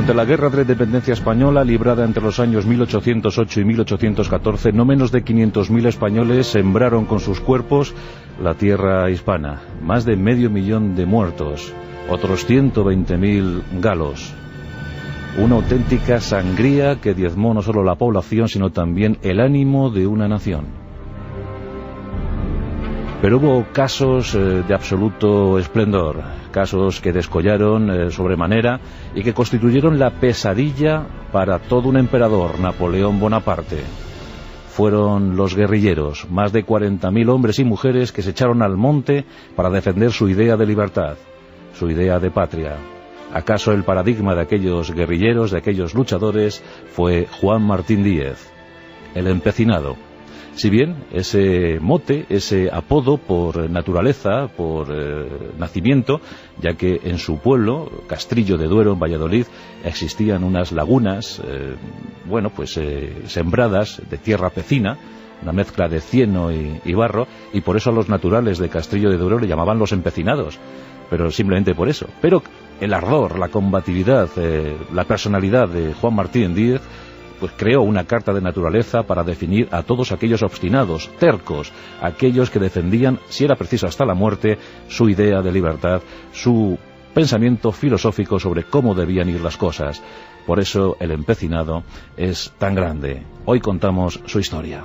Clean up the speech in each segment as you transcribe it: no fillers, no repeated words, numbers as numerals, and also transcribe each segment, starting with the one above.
Durante la Guerra de la Independencia Española, librada entre los años 1808 y 1814, no menos de 500.000 españoles sembraron con sus cuerpos la tierra hispana. Más de 500.000 de muertos, otros 120.000 galos. Una auténtica sangría que diezmó no solo la población, sino también el ánimo de una nación. Pero hubo casos de absoluto esplendor, casos que descollaron sobremanera y que constituyeron la pesadilla para todo un emperador, Napoleón Bonaparte. Fueron los guerrilleros, más de 40.000 hombres y mujeres que se echaron al monte para defender su idea de libertad, su idea de patria. ¿Acaso el paradigma de aquellos guerrilleros, de aquellos luchadores, fue Juan Martín Díez, el empecinado? Si bien ese mote, ese apodo por naturaleza, por nacimiento, ya que en su pueblo, Castrillo de Duero, en Valladolid, existían unas lagunas, sembradas de tierra pecina, una mezcla de cieno y barro, y por eso a los naturales de Castrillo de Duero le llamaban los empecinados, pero simplemente por eso. Pero el ardor, la combatividad, la personalidad de Juan Martín Díez, pues creó una carta de naturaleza para definir a todos aquellos obstinados, tercos, aquellos que defendían, si era preciso hasta la muerte, su idea de libertad, su pensamiento filosófico sobre cómo debían ir las cosas. Por eso el empecinado es tan grande. Hoy contamos su historia.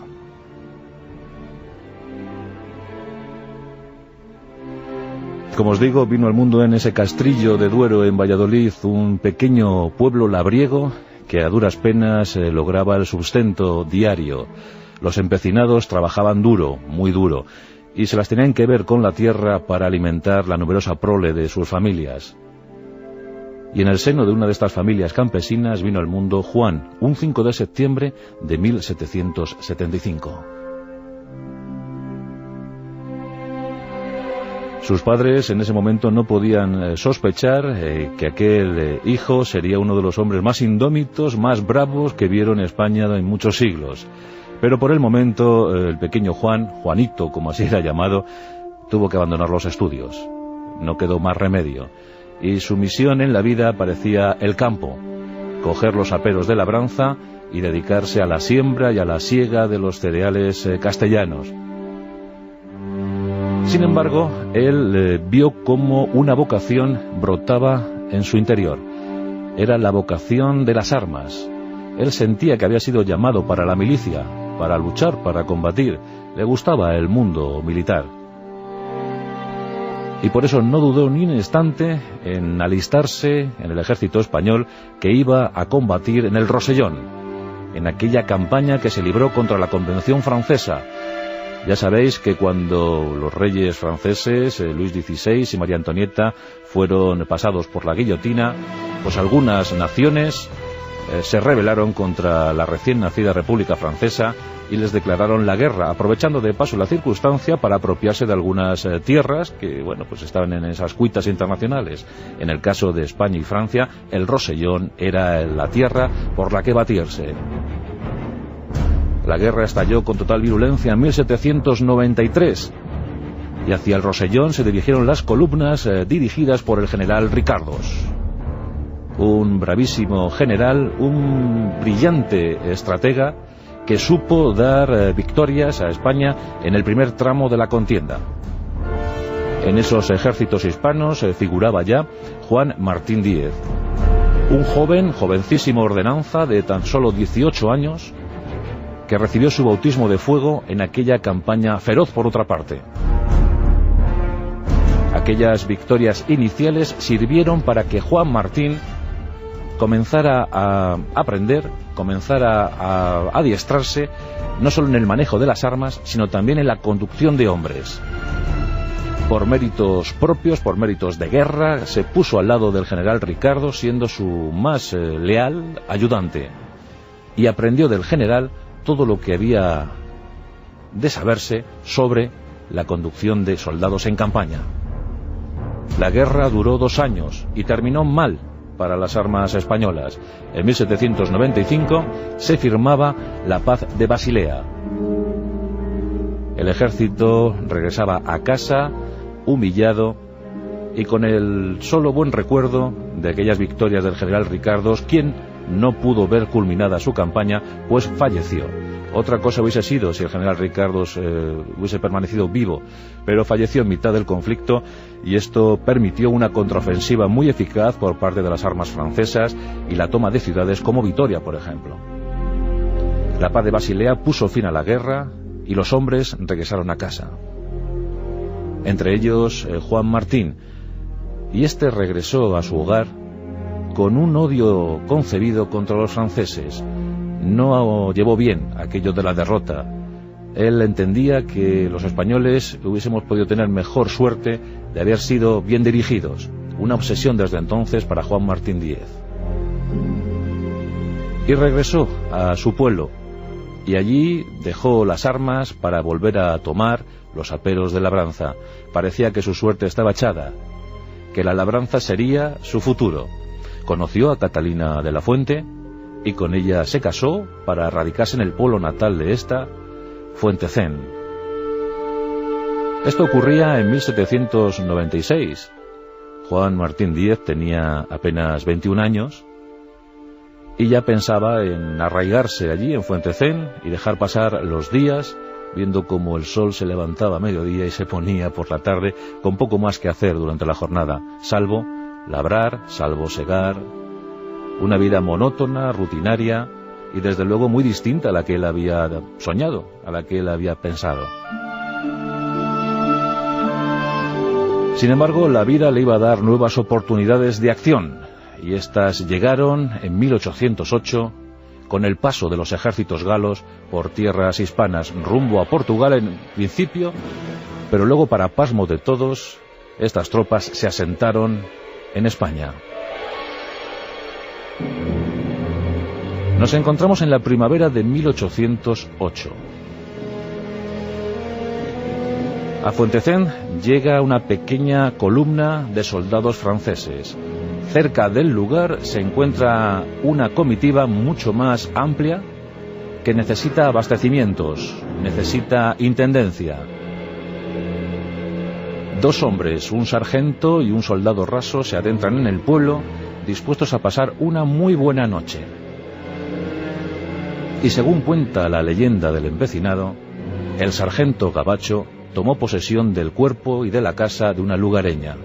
Como os digo, vino al mundo en ese Castrillo de Duero, en Valladolid, un pequeño pueblo labriego que a duras penas lograba el sustento diario. Los empecinados trabajaban duro, muy duro, y se las tenían que ver con la tierra para alimentar la numerosa prole de sus familias. Y en el seno de una de estas familias campesinas vino al mundo Juan, un 5 de septiembre de 1775. Sus padres en ese momento no podían sospechar que aquel hijo sería uno de los hombres más indómitos, más bravos que vieron España en muchos siglos. Pero por el momento el pequeño Juan, Juanito como así era llamado, tuvo que abandonar los estudios. No quedó más remedio. Y su misión en la vida parecía el campo, coger los aperos de labranza y dedicarse a la siembra y a la siega de los cereales castellanos. Sin embargo, él vio cómo una vocación brotaba en su interior. Era la vocación de las armas. Él sentía que había sido llamado para la milicia, para luchar, para combatir. Le gustaba el mundo militar. Y por eso no dudó ni un instante en alistarse en el ejército español que iba a combatir en el Rosellón, en aquella campaña que se libró contra la Convención Francesa. Ya sabéis que cuando los reyes franceses, Luis XVI y María Antonieta, fueron pasados por la guillotina, pues algunas naciones se rebelaron contra la recién nacida República Francesa y les declararon la guerra, aprovechando de paso la circunstancia para apropiarse de algunas tierras que, pues estaban en esas cuitas internacionales. En el caso de España y Francia, el Rosellón era la tierra por la que batirse. La guerra estalló con total virulencia en 1793 y hacia el Rosellón se dirigieron las columnas dirigidas por el general Ricardos. Un bravísimo general, un brillante estratega que supo dar victorias a España en el primer tramo de la contienda. En esos ejércitos hispanos figuraba ya Juan Martín Díez, un jovencísimo ordenanza de tan solo 18 años, que recibió su bautismo de fuego en aquella campaña feroz por otra parte. Aquellas victorias iniciales sirvieron para que Juan Martín comenzara a aprender, comenzara a adiestrarse, no solo en el manejo de las armas, sino también en la conducción de hombres. Por méritos propios, por méritos de guerra, se puso al lado del general Ricardo, siendo su más leal ayudante, y aprendió del general todo lo que había de saberse sobre la conducción de soldados en campaña. La guerra duró 2 años y terminó mal para las armas españolas. En 1795 se firmaba la paz de Basilea. El ejército regresaba a casa humillado y con el solo buen recuerdo de aquellas victorias del general Ricardos, quien no pudo ver culminada su campaña, pues falleció. Otra cosa hubiese sido si el general Ricardos hubiese permanecido vivo, pero falleció en mitad del conflicto, y esto permitió una contraofensiva muy eficaz por parte de las armas francesas y la toma de ciudades como Vitoria, por ejemplo. La paz de Basilea puso fin a la guerra y los hombres regresaron a casa. Entre ellos Juan Martín, y este regresó a su hogar con un odio concebido contra los franceses. No llevó bien aquello de la derrota. Él entendía que los españoles hubiésemos podido tener mejor suerte de haber sido bien dirigidos. Una obsesión desde entonces para Juan Martín Díez. Y regresó a su pueblo, y allí dejó las armas para volver a tomar los aperos de labranza. Parecía que su suerte estaba echada, que la labranza sería su futuro. Conoció a Catalina de la Fuente y con ella se casó para radicarse en el pueblo natal de esta, Fuentecén. Esto ocurría en 1796. Juan Martín Díez tenía apenas 21 años y ya pensaba en arraigarse allí en Fuentecén y dejar pasar los días viendo cómo el sol se levantaba a mediodía y se ponía por la tarde, con poco más que hacer durante la jornada, salvo labrar, salvo segar. Una vida monótona, rutinaria y desde luego muy distinta a la que él había soñado, a la que él había pensado. Sin embargo, la vida le iba a dar nuevas oportunidades de acción, y estas llegaron en 1808 con el paso de los ejércitos galos por tierras hispanas rumbo a Portugal en principio, pero luego, para pasmo de todos, estas tropas se asentaron en España. Nos encontramos en la primavera de 1808. A Fuentecén llega una pequeña columna de soldados franceses. Cerca del lugar se encuentra una comitiva mucho más amplia que necesita abastecimientos, necesita intendencia. Dos hombres, un sargento y un soldado raso, se adentran en el pueblo dispuestos a pasar una muy buena noche. Y según cuenta la leyenda del empecinado, el sargento gabacho tomó posesión del cuerpo y de la casa de una lugareña.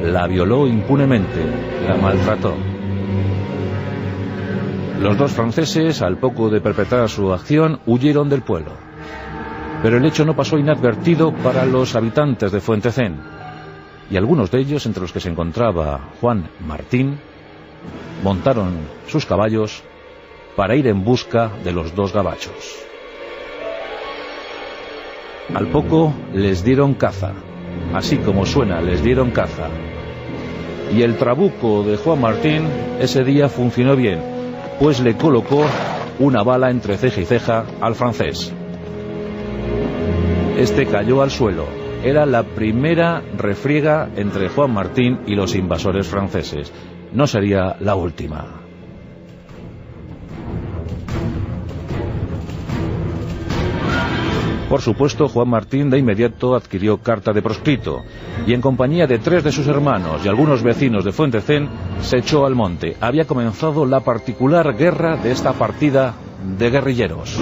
La violó impunemente, la maltrató. Los dos franceses, al poco de perpetrar su acción, huyeron del pueblo. Pero el hecho no pasó inadvertido para los habitantes de Fuentecén, y algunos de ellos, entre los que se encontraba Juan Martín, montaron sus caballos para ir en busca de los dos gabachos. Al poco les dieron caza, así como suena, les dieron caza. Y el trabuco de Juan Martín ese día funcionó bien, pues le colocó una bala entre ceja y ceja al francés. Este cayó al suelo. Era la primera refriega entre Juan Martín y los invasores franceses. No sería la última. Por supuesto, Juan Martín de inmediato adquirió carta de proscrito y en compañía de 3 de sus hermanos y algunos vecinos de Fuentecén se echó al monte. Había comenzado la particular guerra de esta partida de guerrilleros.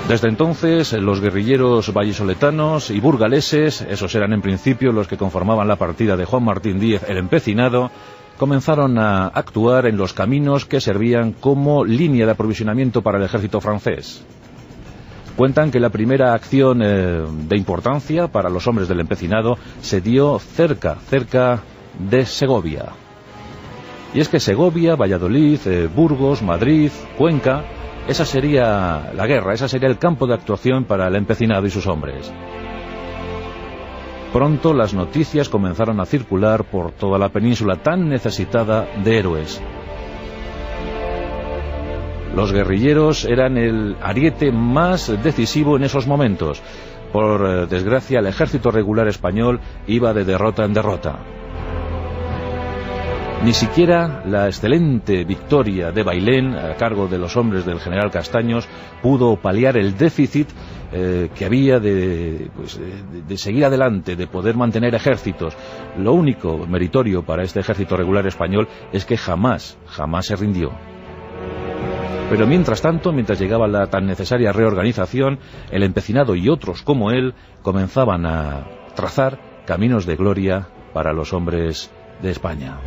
Desde entonces, los guerrilleros vallisoletanos y burgaleses, esos eran en principio los que conformaban la partida de Juan Martín Díez, el empecinado, comenzaron a actuar en los caminos que servían como línea de aprovisionamiento para el ejército francés. Cuentan que la primera acción de importancia para los hombres del empecinado se dio cerca de Segovia. Y es que Segovia, Valladolid, Burgos, Madrid, Cuenca, esa sería la guerra, ese sería el campo de actuación para el empecinado y sus hombres. Pronto las noticias comenzaron a circular por toda la península tan necesitada de héroes. Los guerrilleros eran el ariete más decisivo en esos momentos. Por desgracia, el ejército regular español iba de derrota en derrota. Ni siquiera la excelente victoria de Bailén, a cargo de los hombres del general Castaños, pudo paliar el déficit que había de seguir adelante, de poder mantener ejércitos. Lo único meritorio para este ejército regular español es que jamás se rindió. Pero mientras tanto, mientras llegaba la tan necesaria reorganización, el empecinado y otros como él comenzaban a trazar caminos de gloria para los hombres de España.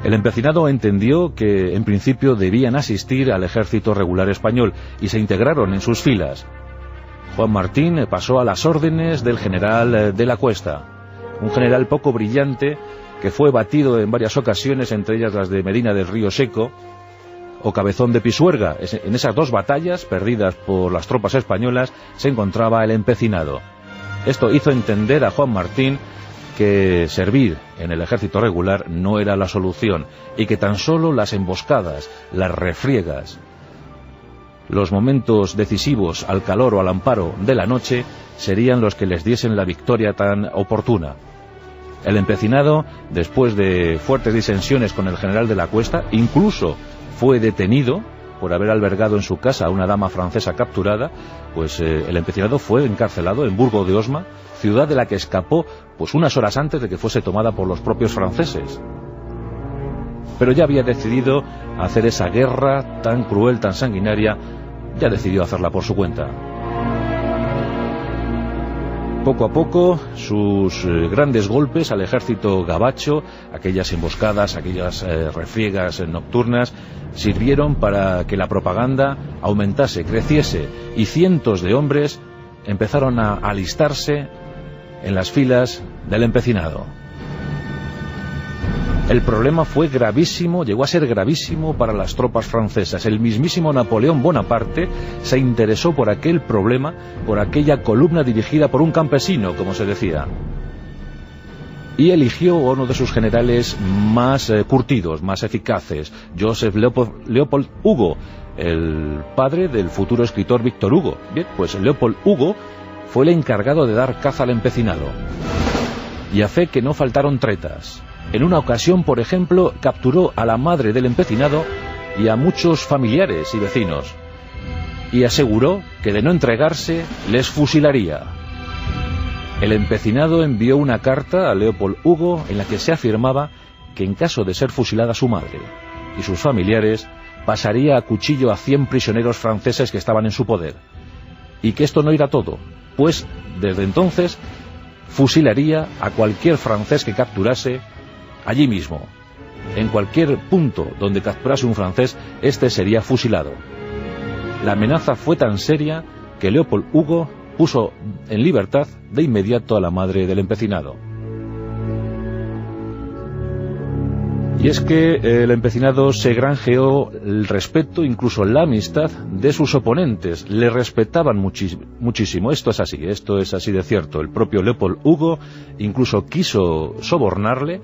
El empecinado entendió que en principio debían asistir al ejército regular español y se integraron en sus filas. Juan Martín pasó a las órdenes del general de la Cuesta, un general poco brillante que fue batido en varias ocasiones, entre ellas las de Medina del Río Seco o Cabezón de Pisuerga. En esas dos batallas perdidas por las tropas españolas se encontraba el empecinado. Esto hizo entender a Juan Martín que servir en el ejército regular no era la solución y que tan solo las emboscadas, las refriegas, los momentos decisivos al calor o al amparo de la noche serían los que les diesen la victoria tan oportuna. El empecinado, después de fuertes disensiones con el general de la Cuesta, incluso fue detenido por haber albergado en su casa a una dama francesa capturada, pues el empecinado fue encarcelado en Burgo de Osma, ciudad de la que escapó pues unas horas antes de que fuese tomada por los propios franceses. Pero ya había decidido hacer esa guerra tan cruel, tan sanguinaria, ya decidió hacerla por su cuenta. Poco a poco, sus grandes golpes al ejército gabacho, aquellas emboscadas, aquellas refriegas nocturnas, sirvieron para que la propaganda aumentase, creciese, y cientos de hombres empezaron a alistarse en las filas del empecinado. El problema fue gravísimo, llegó a ser gravísimo para las tropas francesas. El mismísimo Napoleón Bonaparte se interesó por aquel problema, por aquella columna dirigida por un campesino, como se decía, y eligió a uno de sus generales más curtidos, más eficaces, Joseph Leopold Hugo, el padre del futuro escritor Víctor Hugo. Bien, pues Leopold Hugo fue el encargado de dar caza al empecinado, y a fe que no faltaron tretas. En una ocasión, por ejemplo, capturó a la madre del empecinado y a muchos familiares y vecinos, y aseguró que de no entregarse les fusilaría. El empecinado envió una carta a Leopold Hugo en la que se afirmaba que en caso de ser fusilada su madre y sus familiares, pasaría a cuchillo a 100 prisioneros franceses que estaban en su poder, y que esto no era todo, pues desde entonces fusilaría a cualquier francés que capturase allí mismo. En cualquier punto donde capturase un francés, este sería fusilado. La amenaza fue tan seria que Leopold Hugo puso en libertad de inmediato a la madre del empecinado. Y es que el empecinado se granjeó el respeto, incluso la amistad de sus oponentes. Le respetaban muchísimo. Esto es así de cierto. El propio Leopold Hugo incluso quiso sobornarle,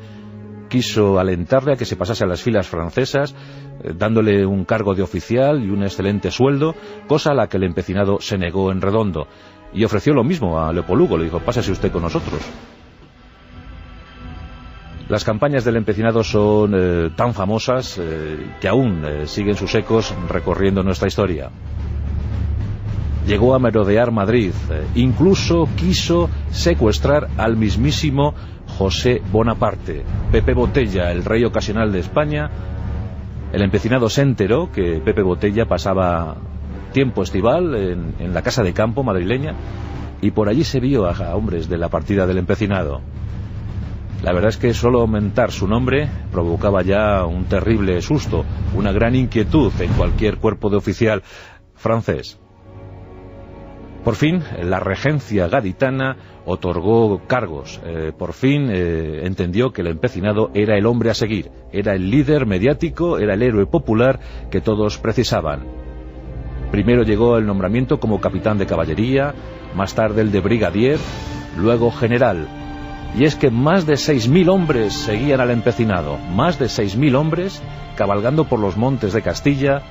quiso alentarle a que se pasase a las filas francesas, dándole un cargo de oficial y un excelente sueldo, cosa a la que el empecinado se negó en redondo, y ofreció lo mismo a Leopold Hugo. Le dijo: pásese usted con nosotros. Las campañas del empecinado son tan famosas que aún siguen sus ecos recorriendo nuestra historia. Llegó a merodear Madrid, incluso quiso secuestrar al mismísimo José Bonaparte. Pepe Botella, el rey ocasional de España, el empecinado se enteró que Pepe Botella pasaba tiempo estival en la casa de campo madrileña, y por allí se vio a hombres de la partida del empecinado. La verdad es que solo aumentar su nombre provocaba ya un terrible susto, una gran inquietud en cualquier cuerpo de oficial francés. Por fin, la regencia gaditana otorgó cargos. Por fin entendió que el empecinado era el hombre a seguir, era el líder mediático, era el héroe popular que todos precisaban. Primero llegó el nombramiento como capitán de caballería, más tarde el de brigadier, luego general. Y es que más de 6.000 hombres seguían al empecinado, más de 6.000 hombres cabalgando por los montes de Castilla,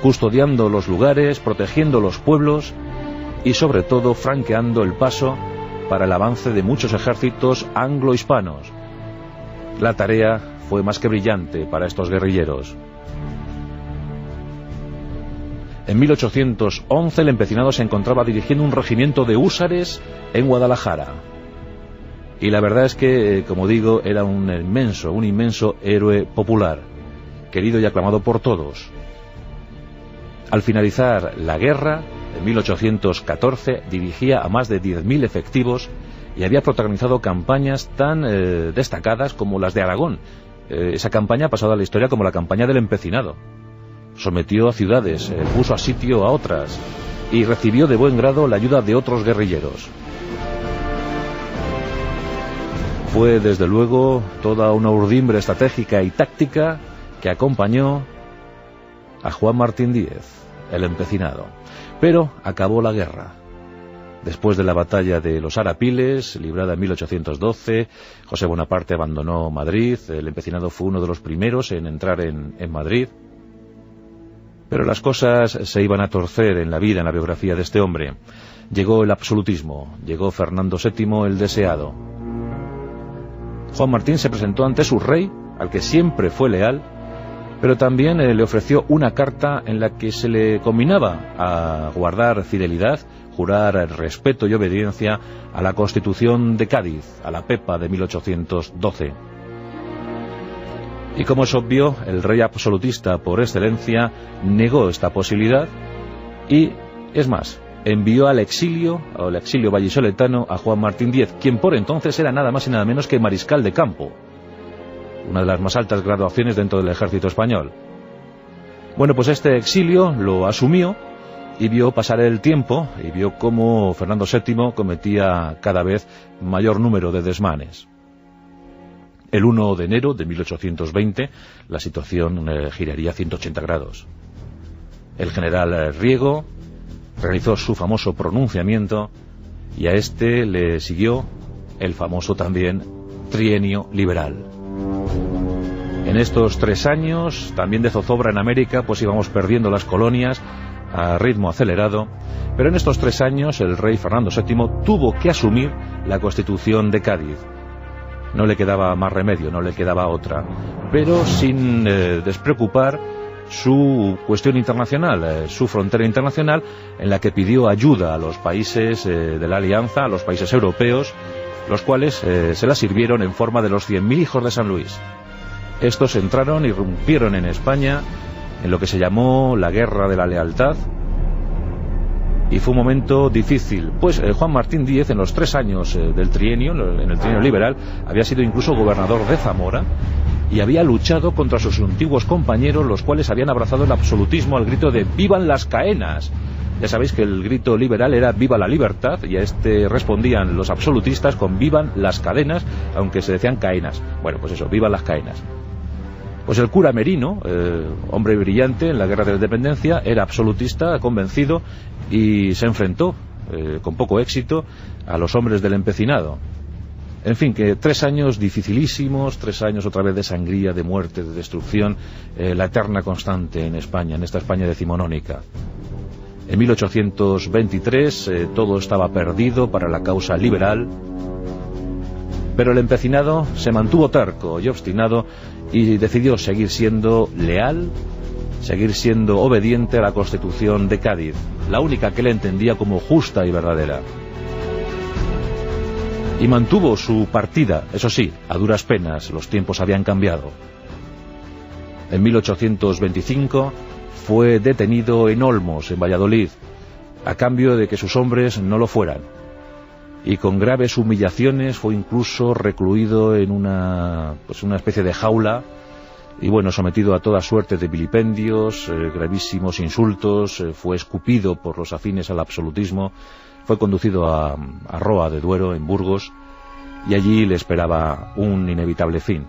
custodiando los lugares, protegiendo los pueblos y sobre todo franqueando el paso para el avance de muchos ejércitos anglo-hispanos. La tarea fue más que brillante para estos guerrilleros. En 1811 el empecinado se encontraba dirigiendo un regimiento de húsares en Guadalajara. Y la verdad es que, como digo, era un inmenso héroe popular, querido y aclamado por todos. Al finalizar la guerra, en 1814, dirigía a más de 10.000 efectivos y había protagonizado campañas tan destacadas como las de Aragón. Esa campaña ha pasado a la historia como la campaña del empecinado. Sometió a ciudades, puso a sitio a otras y recibió de buen grado la ayuda de otros guerrilleros. Fue desde luego toda una urdimbre estratégica y táctica que acompañó a Juan Martín Díez, el empecinado. Pero acabó la guerra. Después de la batalla de los Arapiles, librada en 1812, José Bonaparte abandonó Madrid. El empecinado fue uno de los primeros en entrar en Madrid. Pero las cosas se iban a torcer en la vida, en la biografía de este hombre. Llegó el absolutismo, llegó Fernando VII el deseado. Juan Martín se presentó ante su rey, al que siempre fue leal, pero también le ofreció una carta en la que se le combinaba a guardar fidelidad, jurar respeto y obediencia a la Constitución de Cádiz, a la Pepa de 1812. Y como es obvio, el rey absolutista por excelencia negó esta posibilidad y, es más, envió al exilio vallisoletano a Juan Martín Díez, quien por entonces era nada más y nada menos que mariscal de campo, una de las más altas graduaciones dentro del ejército español. Bueno, pues este exilio lo asumió y vio pasar el tiempo y vio cómo Fernando VII cometía cada vez mayor número de desmanes. El 1 de enero de 1820 la situación giraría 180 grados. El general Riego realizó su famoso pronunciamiento y a este le siguió el famoso también trienio liberal. En estos 3 años, también de zozobra en América, pues íbamos perdiendo las colonias a ritmo acelerado, pero en estos 3 años el rey Fernando VII tuvo que asumir la Constitución de Cádiz. No le quedaba más remedio, no le quedaba otra, pero sin despreocupar su cuestión internacional, su frontera internacional, en la que pidió ayuda a los países de la Alianza, a los países europeos, los cuales se la sirvieron en forma de los 100.000 hijos de San Luis. Estos entraron, irrumpieron en España en lo que se llamó la Guerra de la Lealtad, y fue un momento difícil, pues Juan Martín Díez en los 3 años del trienio, en el trienio liberal, había sido incluso gobernador de Zamora y había luchado contra sus antiguos compañeros, los cuales habían abrazado el absolutismo al grito de ¡vivan las caenas! Ya sabéis que el grito liberal era ¡viva la libertad! Y a este respondían los absolutistas con ¡vivan las cadenas!, aunque se decían caenas. Bueno, pues eso, ¡vivan las caenas! Pues el cura Merino, hombre brillante en la Guerra de la Independencia, era absolutista, convencido, y se enfrentó, con poco éxito, a los hombres del empecinado. En fin, que 3 años dificilísimos, 3 años otra vez de sangría, de muerte, de destrucción, la eterna constante en España, en esta España decimonónica. En 1823 todo estaba perdido para la causa liberal, pero el empecinado se mantuvo terco y obstinado y decidió seguir siendo leal, seguir siendo obediente a la Constitución de Cádiz, la única que él entendía como justa y verdadera. Y mantuvo su partida, eso sí, a duras penas, los tiempos habían cambiado. En 1825 fue detenido en Olmos, en Valladolid, a cambio de que sus hombres no lo fueran. Y con graves humillaciones fue incluso recluido en una especie de jaula y bueno, sometido a toda suerte de vilipendios, gravísimos insultos, fue escupido por los afines al absolutismo, fue conducido a Roa de Duero, en Burgos, y allí le esperaba un inevitable fin.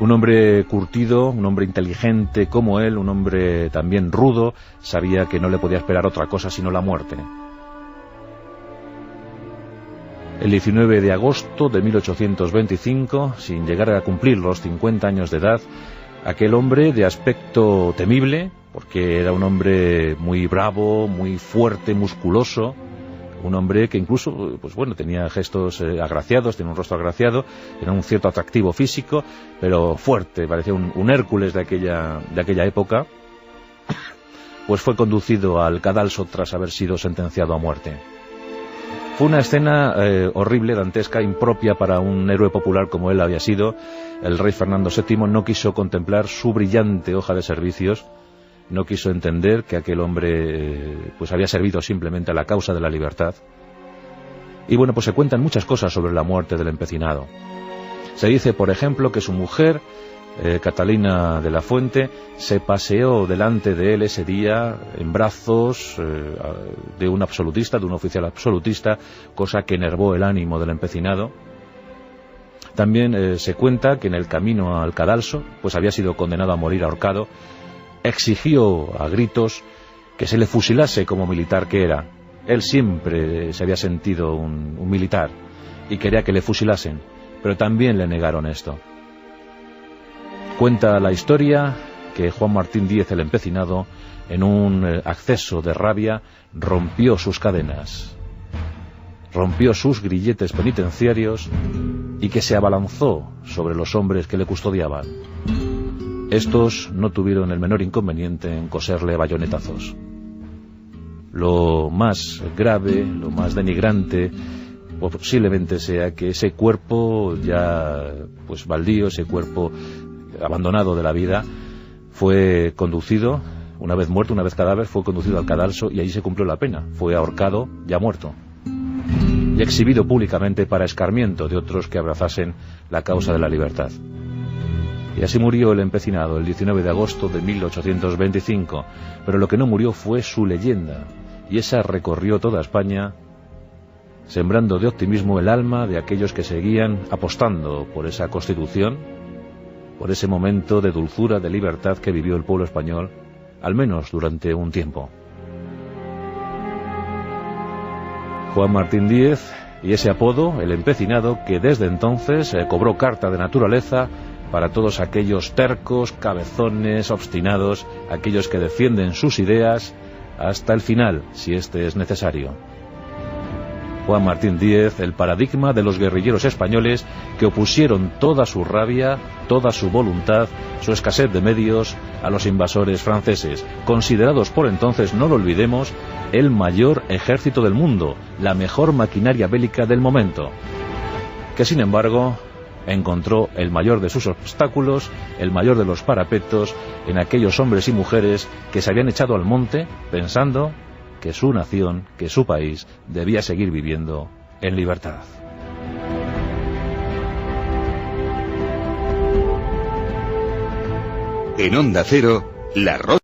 Un hombre curtido, un hombre inteligente como él, un hombre también rudo, sabía que no le podía esperar otra cosa sino la muerte. El 19 de agosto de 1825, sin llegar a cumplir los 50 años de edad, aquel hombre de aspecto temible, porque era un hombre muy bravo, muy fuerte, musculoso, un hombre que incluso, pues bueno, tenía gestos agraciados, tenía un rostro agraciado, era un cierto atractivo físico, pero fuerte, parecía un Hércules de aquella época. Pues fue conducido al cadalso tras haber sido sentenciado a muerte. Fue una escena horrible, dantesca, impropia para un héroe popular como él había sido. El rey Fernando VII no quiso contemplar su brillante hoja de servicios, no quiso entender que aquel hombre pues había servido simplemente a la causa de la libertad. Y bueno, pues se cuentan muchas cosas sobre la muerte del empecinado. Se dice, por ejemplo, que su mujer, Catalina de la Fuente, se paseó delante de él ese día en brazos de un absolutista, de un oficial absolutista, cosa que enervó el ánimo del empecinado. También se cuenta que en el camino al cadalso, pues había sido condenado a morir ahorcado, exigió a gritos que se le fusilase como militar que era. Él siempre se había sentido un militar y quería que le fusilasen, pero también le negaron esto. Cuenta la historia que Juan Martín Díez el empecinado, en un acceso de rabia, rompió sus cadenas, rompió sus grilletes penitenciarios y que se abalanzó sobre los hombres que le custodiaban. Estos no tuvieron el menor inconveniente en coserle bayonetazos. Lo más grave, lo más denigrante, posiblemente sea que ese cuerpo ya pues baldío, ese cuerpo abandonado de la vida, fue conducido, una vez muerto, una vez cadáver, fue conducido al cadalso y allí se cumplió la pena. Fue ahorcado, ya muerto, y exhibido públicamente para escarmiento de otros que abrazasen la causa de la libertad. Y así murió el empecinado el 19 de agosto de 1825, pero lo que no murió fue su leyenda, y esa recorrió toda España, sembrando de optimismo el alma de aquellos que seguían apostando por esa Constitución, por ese momento de dulzura, de libertad que vivió el pueblo español, al menos durante un tiempo. Juan Martín Díez y ese apodo, el empecinado, que desde entonces cobró carta de naturaleza para todos aquellos tercos, cabezones, obstinados, aquellos que defienden sus ideas hasta el final, si este es necesario. Juan Martín Díez, el paradigma de los guerrilleros españoles que opusieron toda su rabia, toda su voluntad, su escasez de medios a los invasores franceses, considerados por entonces, no lo olvidemos, el mayor ejército del mundo, la mejor maquinaria bélica del momento, que sin embargo encontró el mayor de sus obstáculos, el mayor de los parapetos, en aquellos hombres y mujeres que se habían echado al monte pensando que su nación, que su país, debía seguir viviendo en libertad. En Onda Cero, La Rosa